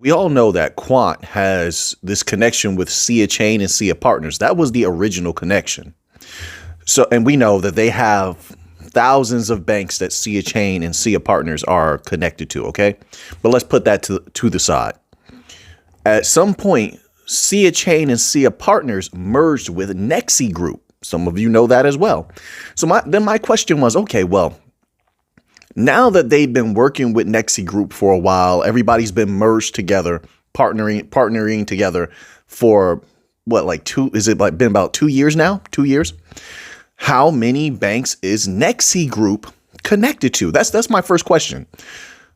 We all know that Quant has this connection with Sia Chain and Sia Partners. That was the original connection. So, and we know that they have thousands of banks that Sia Chain and Sia Partners are connected to. Okay, but let's put that to the side. At some point, Sia Chain and Sia Partners merged with Nexi Group. Some of you know that as well. So my question was, okay, well, now that they've been working with Nexi Group for a while, everybody's been merged together, partnering together for what, like been about 2 years now? 2 years? How many banks is Nexi Group connected to? That's my first question.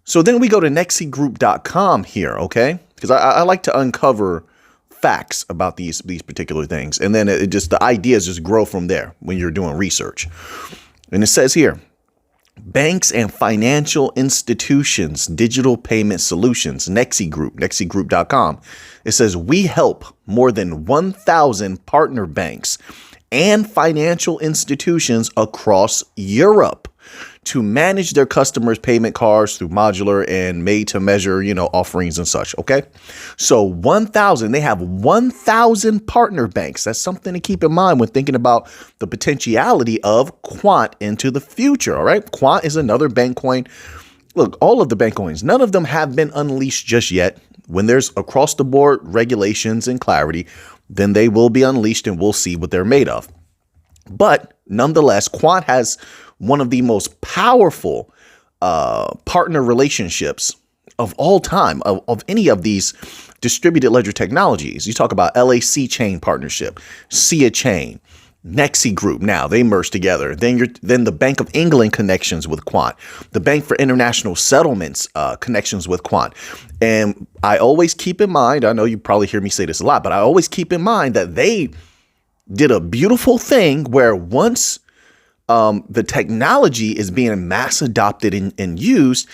So then we go to nexigroup.com here, okay? Because I like to uncover facts about these particular things. And then the ideas just grow from there when you're doing research. And it says here, banks and financial institutions, digital payment solutions, Nexi Group, nexigroup.com. It says we help more than 1,000 partner banks and financial institutions across Europe to manage their customers' payment cards through modular and made to measure, offerings and such. OK, so 1,000, they have 1,000 partner banks. That's something to keep in mind when thinking about the potentiality of Quant into the future. All right. Quant is another bank coin. Look, all of the bank coins, none of them have been unleashed just yet. When there's across the board regulations and clarity, then they will be unleashed and we'll see what they're made of. But nonetheless, Quant has one of the most powerful partner relationships of all time of any of these distributed ledger technologies. You talk about LAC chain partnership, Sia chain, Nexi Group. Now they merge together. Then the Bank of England connections with Quant, the Bank for International Settlements connections with Quant. And I always keep in mind, I know you probably hear me say this a lot, but I always keep in mind that they did a beautiful thing where once the technology is being mass adopted and used,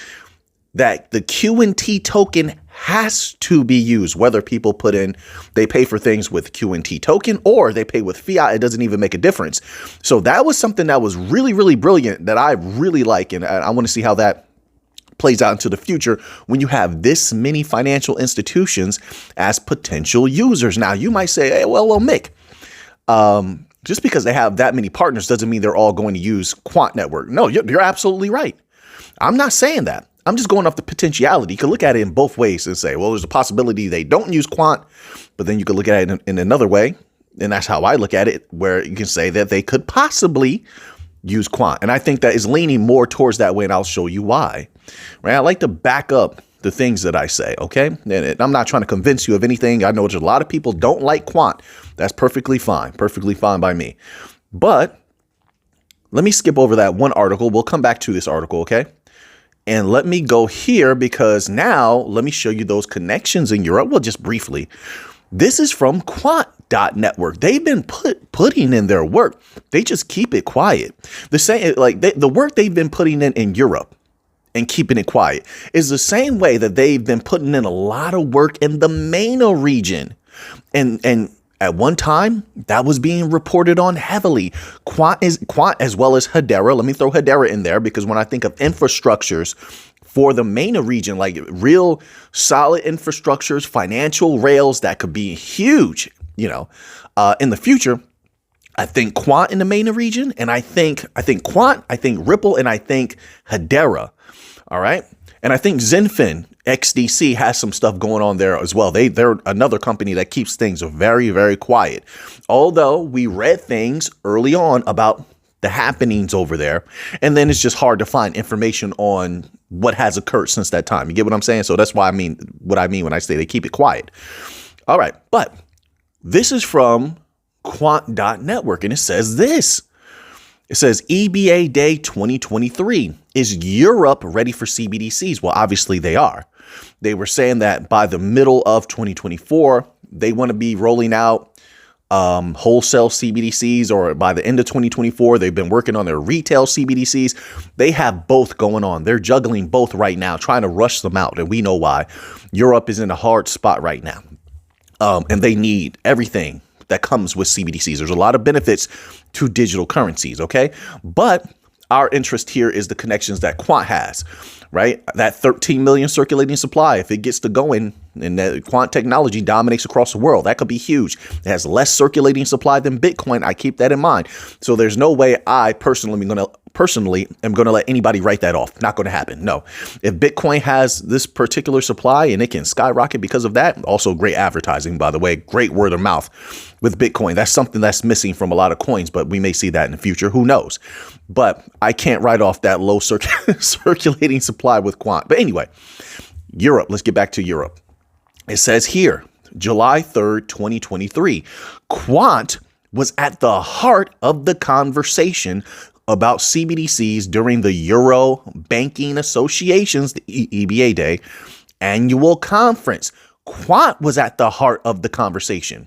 that the QNT token has to be used, whether people they pay for things with QNT token or they pay with fiat. It doesn't even make a difference. So that was something that was really, really brilliant that I really like. And I want to see how that plays out into the future when you have this many financial institutions as potential users. Now, you might say, hey, well, Mick, just because they have that many partners doesn't mean they're all going to use Quant Network. No, you're absolutely right. I'm not saying that. I'm just going off the potentiality. You can look at it in both ways and say, well, there's a possibility they don't use Quant, but then you could look at it in another way. And that's how I look at it, where you can say that they could possibly use Quant. And I think that is leaning more towards that way. And I'll show you why. Right? I like to back up the things that I say. OK, and I'm not trying to convince you of anything. I know there's a lot of people don't like Quant. That's perfectly fine. Perfectly fine by me. But let me skip over that one article. We'll come back to this article. OK, and let me go here because now let me show you those connections in Europe. Well, just briefly. This is from Quant.network. They've been putting in their work. They just keep it quiet. The work they've been putting in Europe and keeping it quiet is the same way that they've been putting in a lot of work in the MENA region. And at one time that was being reported on heavily. Quant as well as Hedera. Let me throw Hedera in there because when I think of infrastructures for the MENA region, like real solid infrastructures, financial rails that could be huge, in the future. I think Quant in the MENA region, and I think Quant, I think Ripple, and I think Hedera. All right. And I think Zenfin XDC has some stuff going on there as well. They're another company that keeps things very, very quiet. Although we read things early on about the happenings over there, and then it's just hard to find information on what has occurred since that time. You get what I'm saying? So that's why I mean what I mean when I say they keep it quiet. All right. But this is from Quant.network, and it says this. It says EBA Day 2023. Is Europe ready for CBDCs? Well, obviously they are. They were saying that by the middle of 2024, they want to be rolling out wholesale CBDCs, or by the end of 2024, they've been working on their retail CBDCs. They have both going on. They're juggling both right now, trying to rush them out. And we know why. Europe is in a hard spot right now. And they need everything that comes with CBDCs. There's a lot of benefits to digital currencies. OK, but Our interest here is the connections that Quant has, right? That 13 million circulating supply, if it gets to going and that Quant technology dominates across the world, that could be huge. It has less circulating supply than Bitcoin. I keep that in mind. So there's no way I personally am going to let anybody write that off. Not going to happen. No. If Bitcoin has this particular supply and it can skyrocket because of that, also great advertising, by the way, great word of mouth with Bitcoin. That's something that's missing from a lot of coins, but we may see that in the future. Who knows? But I can't write off that low circulating supply with Quant. But anyway, Europe, let's get back to Europe. It says here, July 3rd, 2023, Quant was at the heart of the conversation about CBDCs during the Euro Banking Association's, the EBA Day, annual conference. Quant was at the heart of the conversation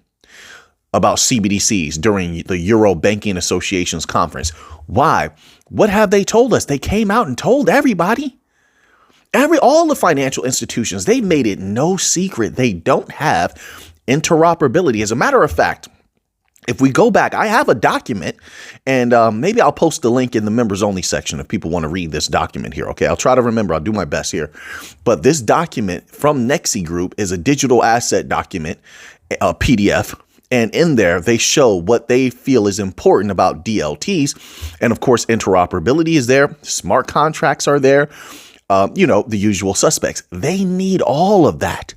about CBDCs during the Euro Banking Association's conference. Why? What have they told us? They came out and told everybody. All the financial institutions, they've made it no secret they don't have interoperability. As a matter of fact, if we go back, I have a document, and maybe I'll post the link in the members only section if people want to read this document here. Okay, I'll try to remember. I'll do my best here. But this document from Nexi Group is a digital asset document, a PDF. And in there, they show what they feel is important about DLTs. And of course, interoperability is there. Smart contracts are there. The usual suspects. They need all of that,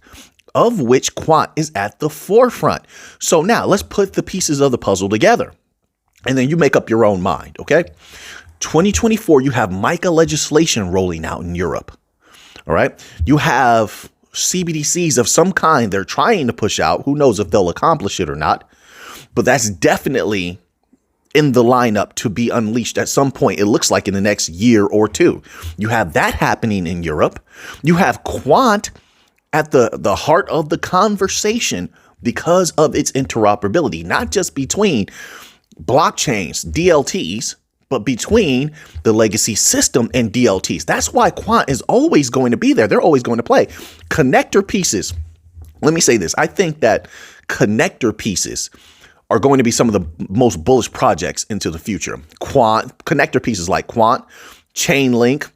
of which Quant is at the forefront. So now let's put the pieces of the puzzle together and then you make up your own mind. OK, 2024, you have MiCA legislation rolling out in Europe. All right. You have CBDCs of some kind they're trying to push out. Who knows if they'll accomplish it or not. But that's definitely in the lineup to be unleashed at some point. It looks like in the next year or two. You have that happening in Europe. You have Quant at the heart of the conversation because of its interoperability, not just between blockchains, DLTs, but between the legacy system and DLTs. That's why Quant is always going to be there. They're always going to play connector pieces. Let me say this. I think that connector pieces are going to be some of the most bullish projects into the future. Quant, connector pieces like Quant, Chainlink,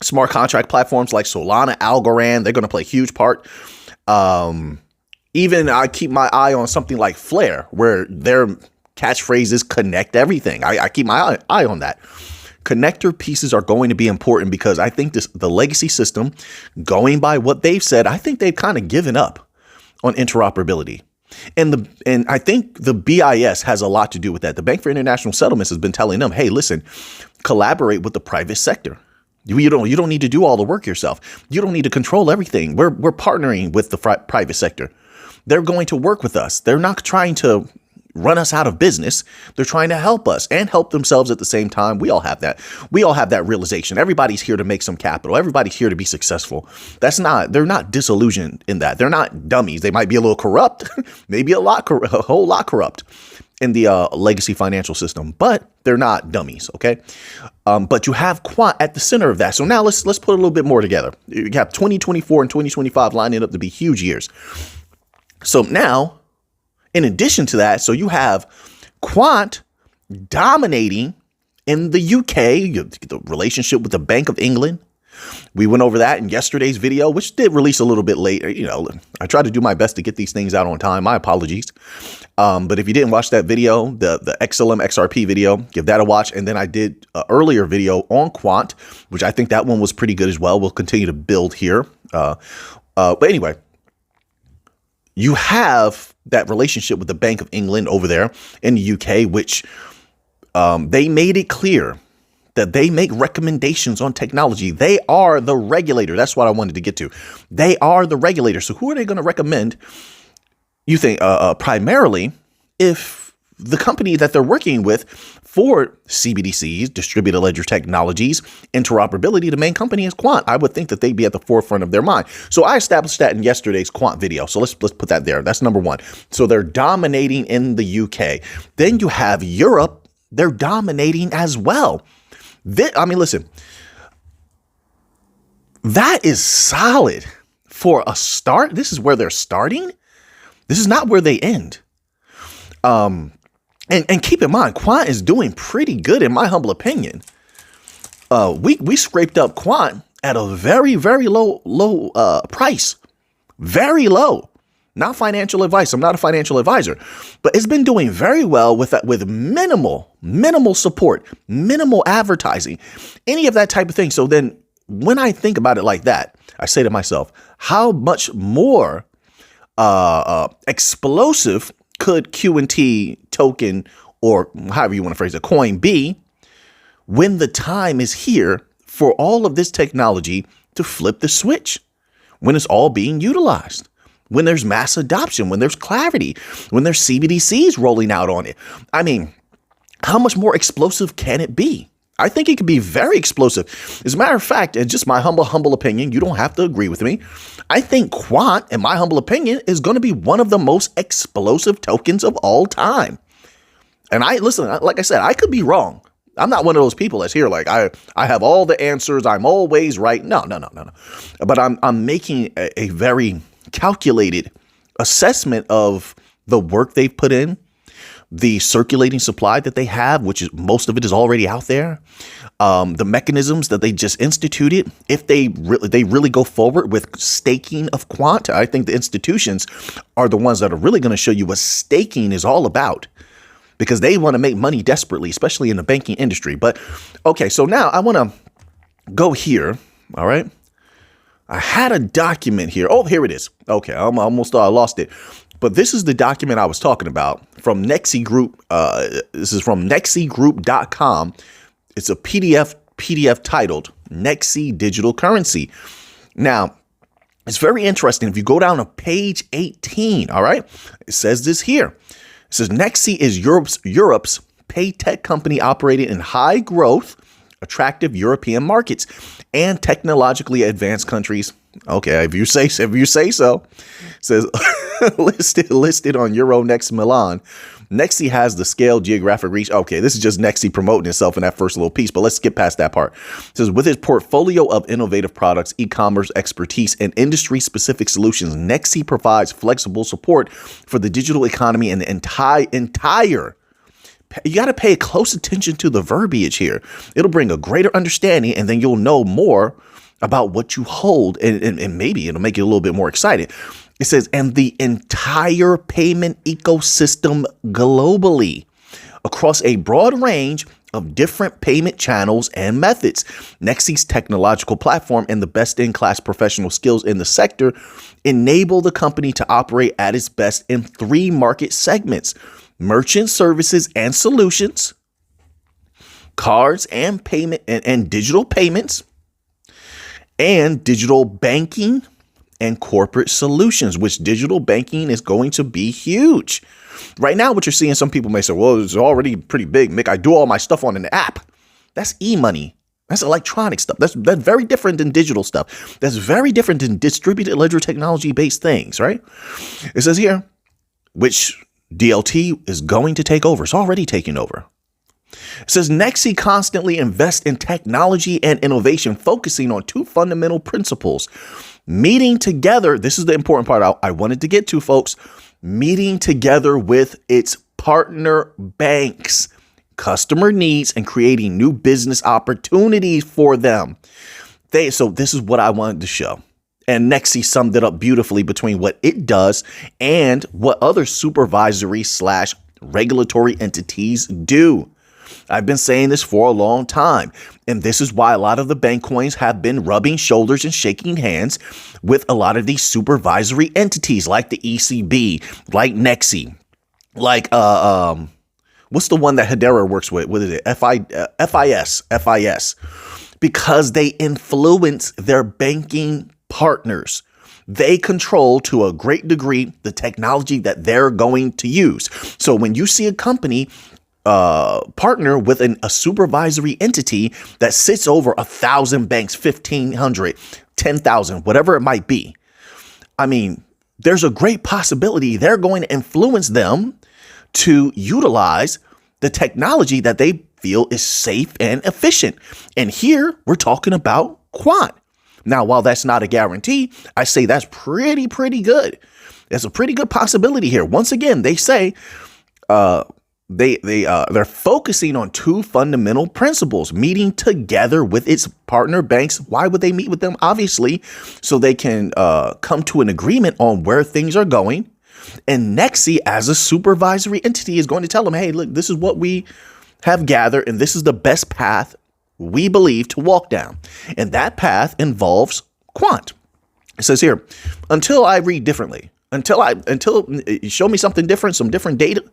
smart contract platforms like Solana, Algorand, they're going to play a huge part. Even I keep my eye on something like Flare, where their catchphrase is connect everything. I keep my eye on that. Connector pieces are going to be important because I think the legacy system, going by what they've said, I think they've kind of given up on interoperability. And I think the BIS has a lot to do with that. The Bank for International Settlements has been telling them, hey, listen, collaborate with the private sector. You don't need to do all the work yourself. You don't need to control everything. We're partnering with the private sector. They're going to work with us. They're not trying to run us out of business. They're trying to help us and help themselves at the same time. We all have that. We all have that realization. Everybody's here to make some capital. Everybody's here to be successful. They're not disillusioned in that. They're not dummies. They might be a little corrupt, maybe a whole lot corrupt in the legacy financial system, but they're not dummies. Okay. But you have Quant at the center of that. So now let's put a little bit more together. You have 2024 and 2025 lining up to be huge years. So now, in addition to that, so you have Quant dominating in the UK, the relationship with the Bank of England. We went over that in yesterday's video, which did release a little bit late. I try to do my best to get these things out on time. My apologies. But if you didn't watch that video, the XLM XRP video, give that a watch. And then I did an earlier video on Quant, which I think that one was pretty good as well. We'll continue to build here. But anyway, you have that relationship with the Bank of England over there in the UK, which they made it clear that they make recommendations on technology. They are the regulator. That's what I wanted to get to. They are the regulator. So who are they going to recommend? You think primarily if the company that they're working with for CBDCs, distributed ledger technologies, interoperability, the main company is Quant. I would think that they'd be at the forefront of their mind. So I established that in yesterday's Quant video. So let's put that there. That's number one. So they're dominating in the UK. Then you have Europe. They're dominating as well. Listen, that is solid for a start. This is where they're starting. This is not where they end. And keep in mind, Quant is doing pretty good, in my humble opinion, we scraped up Quant at a very, very low price. Very low. Not financial advice. I'm not a financial advisor, but it's been doing very well with minimal support, minimal advertising, any of that type of thing. So then when I think about it like that, I say to myself, how much more explosive could Q&T token, or however you want to phrase it, coin be, when the time is here for all of this technology to flip the switch, when it's all being utilized, when there's mass adoption, when there's clarity, when there's CBDCs rolling out on it. I mean, how much more explosive can it be? I think it could be very explosive. As a matter of fact, and just my humble opinion, you don't have to agree with me, I think Quant, in my humble opinion, is going to be one of the most explosive tokens of all time. And like I said, I could be wrong. I'm not one of those people that's here like I have all the answers. I'm always right. No. But I'm making a very calculated assessment of the work they've put in, the circulating supply that they have, which is most of it is already out there, the mechanisms that they just instituted. If they really go forward with staking of Quant, I think the institutions are the ones that are really going to show you what staking is all about, because they want to make money desperately, especially in the banking industry. But okay, so now I want to go here. All right. I had a document here. Oh, here it is. Okay, I almost lost it. But this is the document I was talking about from Nexi Group. This is from nexigroup.com. It's a PDF titled Nexi Digital Currency. Now, it's very interesting. If you go down to page 18, all right, it says this here. It says Nexi is Europe's pay tech company operating in high growth, attractive European markets and technologically advanced countries. Okay, if you say so. It says listed on Euronext Milan. Nexi has the scale, geographic reach. Okay, this is just Nexi promoting itself in that first little piece, but let's skip past that part. It says with its portfolio of innovative products, e-commerce expertise, and industry-specific solutions, Nexi provides flexible support for the digital economy and the entire. You got to pay close attention to the verbiage here. It'll bring a greater understanding, and then you'll know more about what you hold, and maybe it'll make you a little bit more excited. It says, and the entire payment ecosystem globally across a broad range of different payment channels and methods. Nexi's technological platform and the best-in-class professional skills in the sector enable the company to operate at its best in three market segments: merchant services and solutions, cards and payment and digital payments, and digital banking and corporate solutions, which digital banking is going to be huge. Right now, what you're seeing, some people may say, well, it's already pretty big, Mick. I do all my stuff on an app. That's e-money. That's electronic stuff. That's very different than digital stuff. That's very different than distributed ledger technology-based things, right? It says here, which DLT is going to take over. It's already taking over. It says Nexi constantly invests in technology and innovation, focusing on two fundamental principles. Meeting together, this is the important part I wanted to get to, folks, meeting together with its partner banks, customer needs, and creating new business opportunities for them. So this is what I wanted to show. And Nexi summed it up beautifully between what it does and what other supervisory/regulatory entities do. I've been saying this for a long time, and this is why a lot of the bank coins have been rubbing shoulders and shaking hands with a lot of these supervisory entities like the ECB, like Nexi, like what's the one that Hedera works with? What is it? FIS, because they influence their banking partners. They control to a great degree the technology that they're going to use. So when you see a company partner with a supervisory entity that sits over 1,000 banks, 1,500, 10,000, whatever it might be, I mean, there's a great possibility they're going to influence them to utilize the technology that they feel is safe and efficient. And here we're talking about Quant. Now, while that's not a guarantee, I say that's pretty good. There's a pretty good possibility here. Once again, they say they're focusing on two fundamental principles: meeting together with its partner banks. Why would they meet with them? Obviously, so they can come to an agreement on where things are going. And Nexi, as a supervisory entity, is going to tell them, hey, look, this is what we have gathered, and this is the best path we believe to walk down. And that path involves Quant. It says here, until I read differently, until you show me something different, some different data,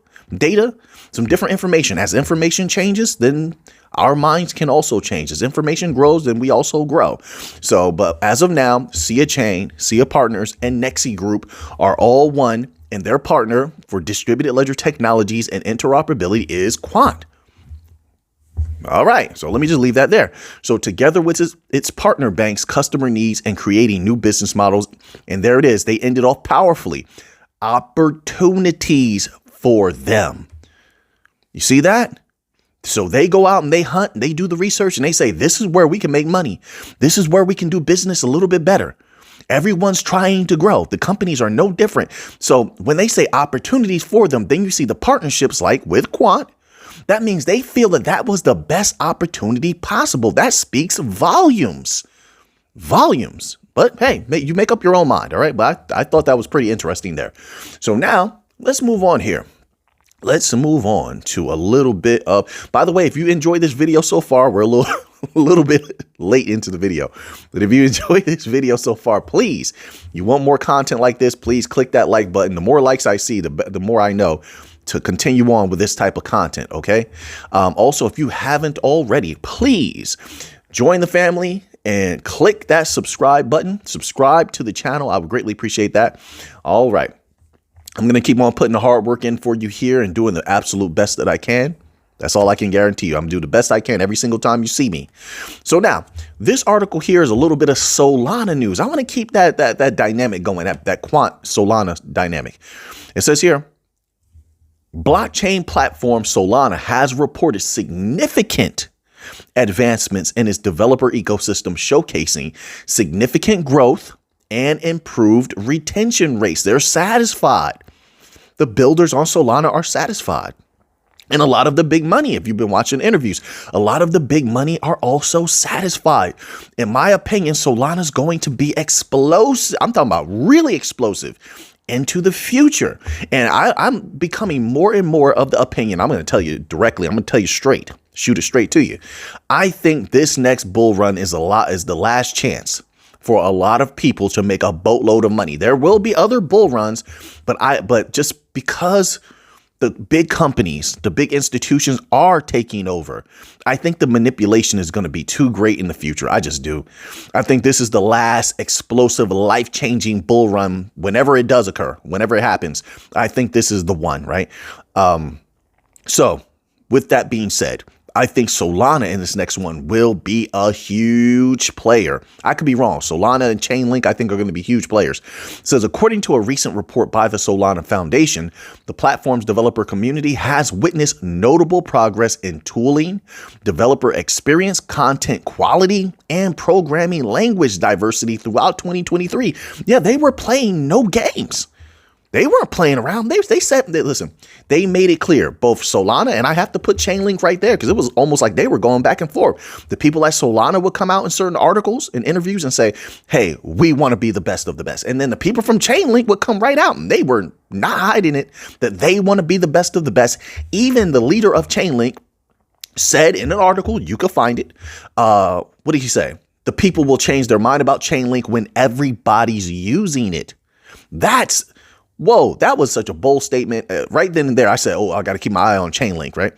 some different information. As information changes, then our minds can also change. As information grows, then we also grow. So, but as of now, SIA Chain, SIA Partners, and Nexi Group are all one, and their partner for distributed ledger technologies and interoperability is Quant. All right, so let me just leave that there. So together with its partner banks, customer needs, and creating new business models, and there it is. They ended off powerfully. Opportunities for them. You see that? So they go out and they hunt, and they do the research, and they say, this is where we can make money. This is where we can do business a little bit better. Everyone's trying to grow. The companies are no different. So when they say opportunities for them, then you see the partnerships like with Quant. That means they feel that that was the best opportunity possible. That speaks volumes. Volumes. But hey, you make up your own mind, all right? But I thought that was pretty interesting there. So now let's move on here. Let's move on to a little bit of, by the way, if you enjoyed this video so far, we're a little bit late into the video. But if you enjoyed this video so far, please, you want more content like this, please click that like button. The more likes I see, the more I know to continue on with this type of content, okay? Also, if you haven't already, please join the family and click that subscribe button. Subscribe to the channel. I would greatly appreciate that. All right. I'm going to keep on putting the hard work in for you here and doing the absolute best that I can. That's all I can guarantee you. I'm going to do the best I can every single time you see me. So now, this article here is a little bit of Solana news. I want to keep that dynamic going, that Quant Solana dynamic. It says here, blockchain platform Solana has reported significant advancements in its developer ecosystem, showcasing significant growth and improved retention rates. They're satisfied. The builders on Solana are satisfied. And a lot of the big money, if you've been watching interviews, a lot of the big money are also satisfied. In my opinion, Solana is going to be explosive. I'm talking about really explosive into the future. And I'm becoming more and more of the opinion. I'm going to tell you directly. I'm going to tell you straight, shoot it straight to you. I think this next bull run is the last chance for a lot of people to make a boatload of money. There will be other bull runs, but just because the big companies, the big institutions are taking over, I think the manipulation is going to be too great in the future. I just do. I think this is the last explosive, life-changing bull run whenever it does occur, whenever it happens. I think this is the one, right? So with that being said, I think Solana in this next one will be a huge player. I could be wrong. Solana and Chainlink, I think, are going to be huge players. It says, according to a recent report by the Solana Foundation, the platform's developer community has witnessed notable progress in tooling, developer experience, content quality, and programming language diversity throughout 2023. Yeah, they were playing no games. They weren't playing around. They said, listen, they made it clear, both Solana, and I have to put Chainlink right there because it was almost like they were going back and forth. The people at Solana would come out in certain articles and interviews and say, hey, we want to be the best of the best. And then the people from Chainlink would come right out and they were not hiding it, that they want to be the best of the best. Even the leader of Chainlink said in an article, you could find it. What did he say? The people will change their mind about Chainlink when everybody's using it. Whoa, that was such a bold statement. Right then and there, I said, oh, I got to keep my eye on Chainlink, right?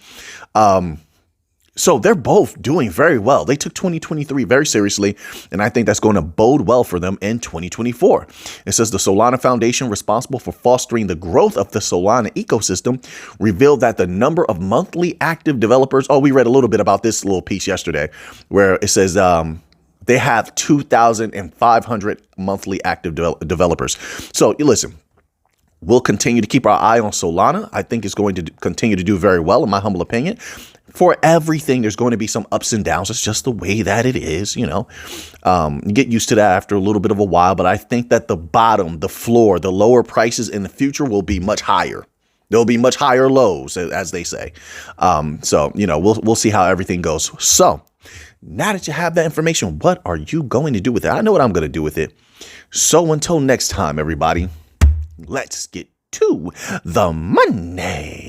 So they're both doing very well. They took 2023 very seriously, and I think that's going to bode well for them in 2024. It says the Solana Foundation, responsible for fostering the growth of the Solana ecosystem, revealed that the number of monthly active developers, we read a little bit about this little piece yesterday, where it says they have 2,500 monthly active developers. So listen, we'll continue to keep our eye on Solana. I think it's going to continue to do very well, in my humble opinion. For everything, there's going to be some ups and downs. It's just the way that it is, you know. You get used to that after a little bit of a while. But I think that the bottom, the floor, the lower prices in the future will be much higher. There'll be much higher lows, as they say. So, we'll see how everything goes. So now that you have that information, what are you going to do with it? I know what I'm going to do with it. So until next time, everybody, let's get to the money.